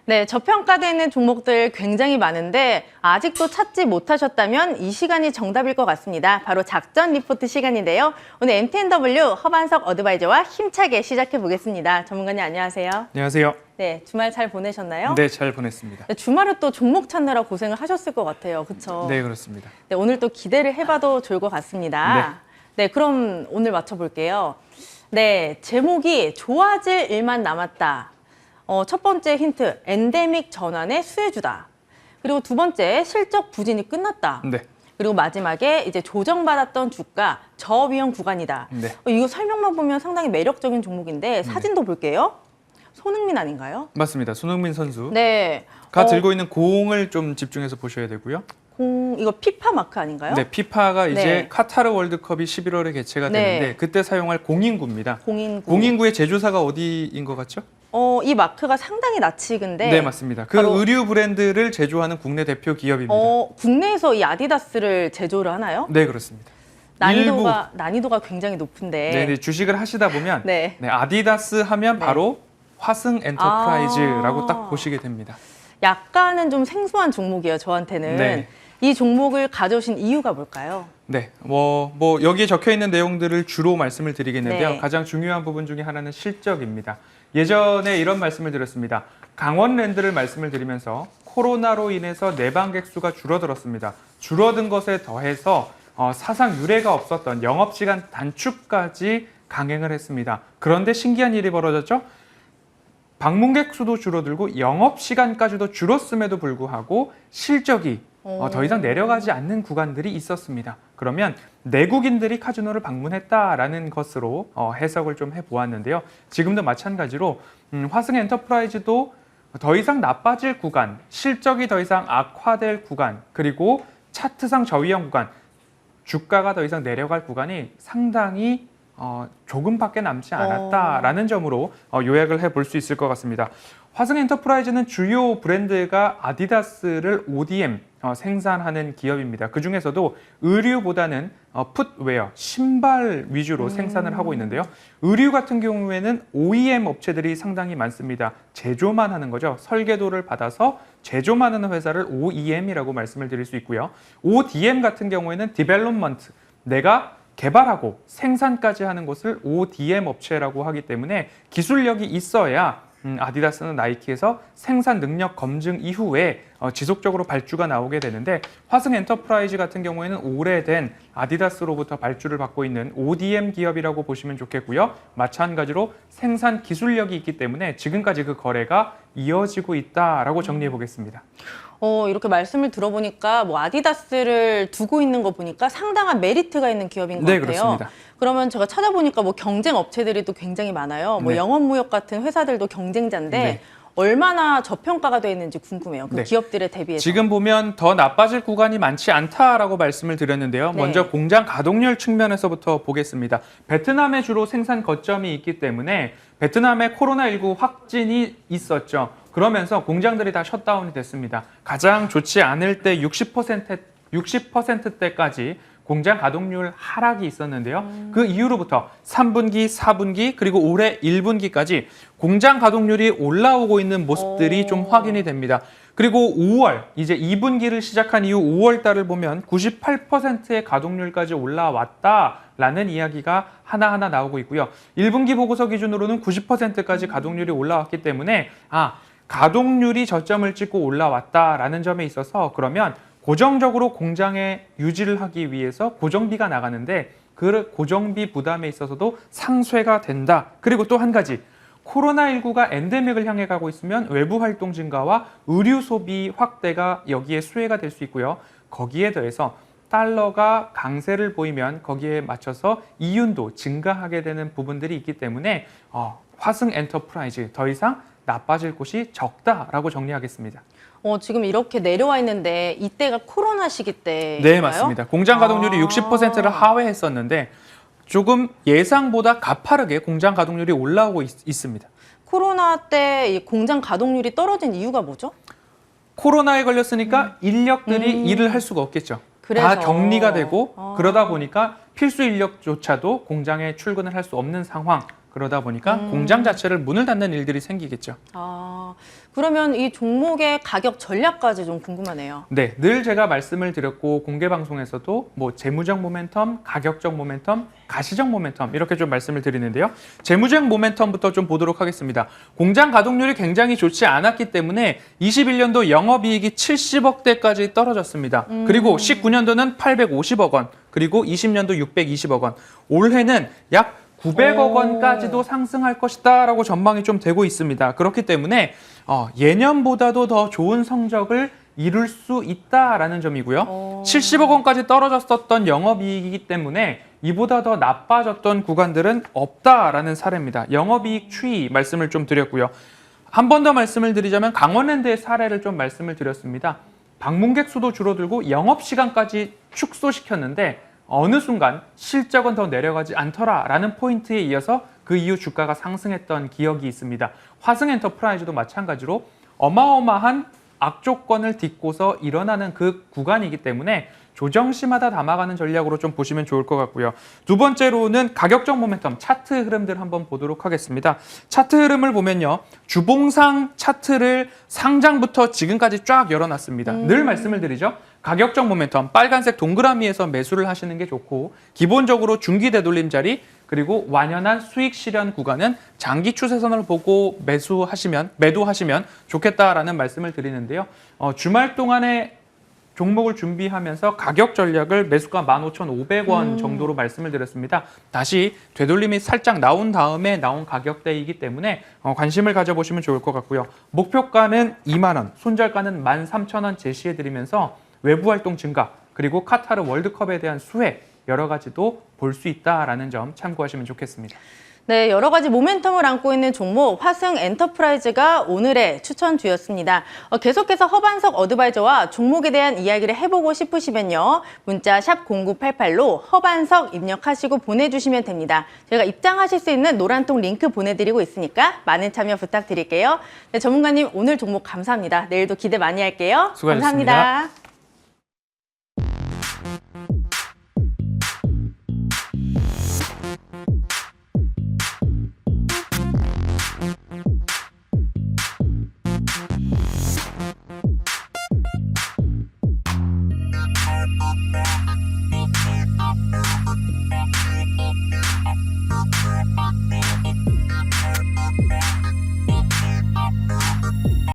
네, 저평가되는 종목들 굉장히 많은데 아직도 찾지 못하셨다면 이 시간이 정답일 것 같습니다. 바로 작전 리포트 시간인데요. 오늘 MTNW 허반석 어드바이저와 힘차게 시작해 보겠습니다. 전문가님 안녕하세요. 안녕하세요. 네, 주말 잘 보내셨나요? 네, 잘 보냈습니다. 네, 주말에 또 종목 찾느라 고생을 하셨을 것 같아요. 그렇죠? 네, 그렇습니다. 네, 오늘 또 기대를 해봐도 좋을 것 같습니다. 네, 그럼 오늘 맞춰볼게요. 네, 제목이 좋아질 일만 남았다. 첫 번째 힌트, 엔데믹 전환의 수혜주다. 그리고 두 번째, 실적 부진이 끝났다. 네. 그리고 마지막에 이제 조정받았던 주가 저위험 구간이다. 네. 이거 설명만 보면 상당히 매력적인 종목인데 사진도 볼게요. 손흥민 아닌가요? 맞습니다. 손흥민 선수가 네. 들고 있는 공을 좀 집중해서 보셔야 되고요. 이거 피파 마크 아닌가요? 네, 피파가 이제 네. 카타르 월드컵이 11월에 개최가 네. 되는데 그때 사용할 공인구입니다. 공인구. 공인구의 제조사가 어디인 것 같죠? 이 마크가 상당히 낯익은데. 네, 맞습니다. 그 바로 의류 브랜드를 제조하는 국내 대표 기업입니다. 국내에서 이 아디다스를 제조를 하나요? 네, 그렇습니다. 난이도가 굉장히 높은데. 네, 주식을 하시다 보면 네. 아디다스 하면 네. 바로 화승 엔터프라이즈라고 딱 보시게 됩니다. 약간은 좀 생소한 종목이에요, 저한테는. 네. 이 종목을 가져오신 이유가 뭘까요? 네, 여기에 적혀 있는 내용들을 주로 말씀을 드리겠는데요. 네. 가장 중요한 부분 중에 하나는 실적입니다. 예전에 이런 말씀을 드렸습니다. 강원랜드를 말씀을 드리면서 코로나로 인해서 내방객 수가 줄어들었습니다. 줄어든 것에 더해서 사상 유례가 없었던 영업시간 단축까지 강행을 했습니다. 그런데 신기한 일이 벌어졌죠. 방문객 수도 줄어들고 영업시간까지도 줄었음에도 불구하고 실적이 더 이상 내려가지 않는 구간들이 있었습니다. 그러면 내국인들이 카지노를 방문했다라는 것으로 해석을 좀 해보았는데요. 지금도 마찬가지로 화승 엔터프라이즈도 더 이상 나빠질 구간, 실적이 더 이상 악화될 구간, 그리고 차트상 저위험 구간, 주가가 더 이상 내려갈 구간이 상당히 조금밖에 남지 않았다라는 점으로 요약을 해볼 수 있을 것 같습니다. 화승 엔터프라이즈는 주요 브랜드가 아디다스를 ODM 생산하는 기업입니다. 그 중에서도 의류보다는 풋웨어, 신발 위주로 생산을 하고 있는데요. 의류 같은 경우에는 OEM 업체들이 상당히 많습니다. 제조만 하는 거죠. 설계도를 받아서 제조만 하는 회사를 OEM이라고 말씀을 드릴 수 있고요. ODM 같은 경우에는 디벨롭먼트, 내가 개발하고 생산까지 하는 것을 ODM 업체라고 하기 때문에 기술력이 있어야 아디다스는 나이키에서 생산 능력 검증 이후에 지속적으로 발주가 나오게 되는데 화승 엔터프라이즈 같은 경우에는 오래된 아디다스로부터 발주를 받고 있는 ODM 기업이라고 보시면 좋겠고요. 마찬가지로 생산 기술력이 있기 때문에 지금까지 그 거래가 이어지고 있다라고 정리해 보겠습니다. 이렇게 말씀을 들어보니까 아디다스를 두고 있는 거 보니까 상당한 메리트가 있는 기업인 것 네, 같아요. 그렇습니다. 그러면 제가 찾아보니까 경쟁 업체들이 또 굉장히 많아요. 네. 영업무역 같은 회사들도 경쟁자인데 네. 얼마나 저평가가 되어 있는지 궁금해요. 그 네. 기업들에 대비해서. 지금 보면 더 나빠질 구간이 많지 않다라고 말씀을 드렸는데요. 네. 먼저 공장 가동률 측면에서부터 보겠습니다. 베트남에 주로 생산 거점이 있기 때문에 베트남에 코로나19 확진이 있었죠. 그러면서 공장들이 다 셧다운이 됐습니다. 가장 좋지 않을 때 60%대까지 공장 가동률 하락이 있었는데요. 그 이후로부터 3분기, 4분기, 그리고 올해 1분기까지 공장 가동률이 올라오고 있는 모습들이 좀 확인이 됩니다. 그리고 5월, 이제 2분기를 시작한 이후 5월 달을 보면 98%의 가동률까지 올라왔다라는 이야기가 하나하나 나오고 있고요. 1분기 보고서 기준으로는 90%까지 가동률이 올라왔기 때문에 가동률이 저점을 찍고 올라왔다라는 점에 있어서 그러면 고정적으로 공장에 유지를 하기 위해서 고정비가 나가는데 그 고정비 부담에 있어서도 상쇄가 된다. 그리고 또 한 가지, 코로나19가 엔데믹을 향해 가고 있으면 외부 활동 증가와 의류 소비 확대가 여기에 수혜가 될 수 있고요. 거기에 더해서 달러가 강세를 보이면 거기에 맞춰서 이윤도 증가하게 되는 부분들이 있기 때문에 화승 엔터프라이즈 더 이상 나빠질 곳이 적다라고 정리하겠습니다. 지금 이렇게 내려와 있는데 이때가 코로나 시기 때인가요? 네, 맞습니다. 공장 가동률이 60%를 하회했었는데 조금 예상보다 가파르게 공장 가동률이 올라오고 있습니다. 코로나 때 이 공장 가동률이 떨어진 이유가 뭐죠? 코로나에 걸렸으니까 인력들이 일을 할 수가 없겠죠. 그래서. 다 격리가 되고 그러다 보니까 필수 인력조차도 공장에 출근을 할 수 없는 상황. 그러다 보니까 공장 자체를 문을 닫는 일들이 생기겠죠. 아, 그러면 이 종목의 가격 전략까지 좀 궁금하네요. 네, 늘 제가 말씀을 드렸고 공개 방송에서도 뭐 재무적 모멘텀, 가격적 모멘텀, 가시적 모멘텀 이렇게 좀 말씀을 드리는데요. 재무적 모멘텀부터 좀 보도록 하겠습니다. 공장 가동률이 굉장히 좋지 않았기 때문에 21년도 영업이익이 70억대까지 떨어졌습니다. 그리고 19년도는 850억 원, 그리고 20년도 620억 원, 올해는 약 900억 원까지도 상승할 것이다라고 전망이 좀 되고 있습니다. 그렇기 때문에 예년보다도 더 좋은 성적을 이룰 수 있다라는 점이고요. 70억 원까지 떨어졌었던 영업이익이기 때문에 이보다 더 나빠졌던 구간들은 없다라는 사례입니다. 영업이익 추이 말씀을 좀 드렸고요. 한 번 더 말씀을 드리자면 강원랜드의 사례를 좀 말씀을 드렸습니다. 방문객 수도 줄어들고 영업시간까지 축소시켰는데 어느 순간 실적은 더 내려가지 않더라라는 포인트에 이어서 그 이후 주가가 상승했던 기억이 있습니다. 화승엔터프라이즈도 마찬가지로 어마어마한 악조건을 딛고서 일어나는 그 구간이기 때문에 조정시마다 담아가는 전략으로 좀 보시면 좋을 것 같고요. 두 번째로는 가격적 모멘텀, 차트 흐름들 한번 보도록 하겠습니다. 차트 흐름을 보면요. 주봉상 차트를 상장부터 지금까지 쫙 열어놨습니다. 늘 말씀을 드리죠. 가격적 모멘텀, 빨간색 동그라미에서 매수를 하시는 게 좋고 기본적으로 중기 되돌림 자리 그리고 완연한 수익 실현 구간은 장기 추세선을 보고 매도하시면 좋겠다라는 말씀을 드리는데요. 주말 동안에 종목을 준비하면서 가격 전략을 매수가 15,500원 정도로 말씀을 드렸습니다. 다시 되돌림이 살짝 나온 다음에 나온 가격대이기 때문에 관심을 가져보시면 좋을 것 같고요. 목표가는 2만 원, 손절가는 13,000원 제시해드리면서 외부 활동 증가, 그리고 카타르 월드컵에 대한 수혜 여러 가지도 볼 수 있다라는 점 참고하시면 좋겠습니다. 네, 여러 가지 모멘텀을 안고 있는 종목 화승엔터프라이즈가 오늘의 추천주였습니다. 계속해서 허반석 어드바이저와 종목에 대한 이야기를 해보고 싶으시면요. 문자 샵 0988로 허반석 입력하시고 보내주시면 됩니다. 저희가 입장하실 수 있는 노란통 링크 보내드리고 있으니까 많은 참여 부탁드릴게요. 네, 전문가님 오늘 종목 감사합니다. 내일도 기대 많이 할게요. 수고하셨습니다. 감사합니다.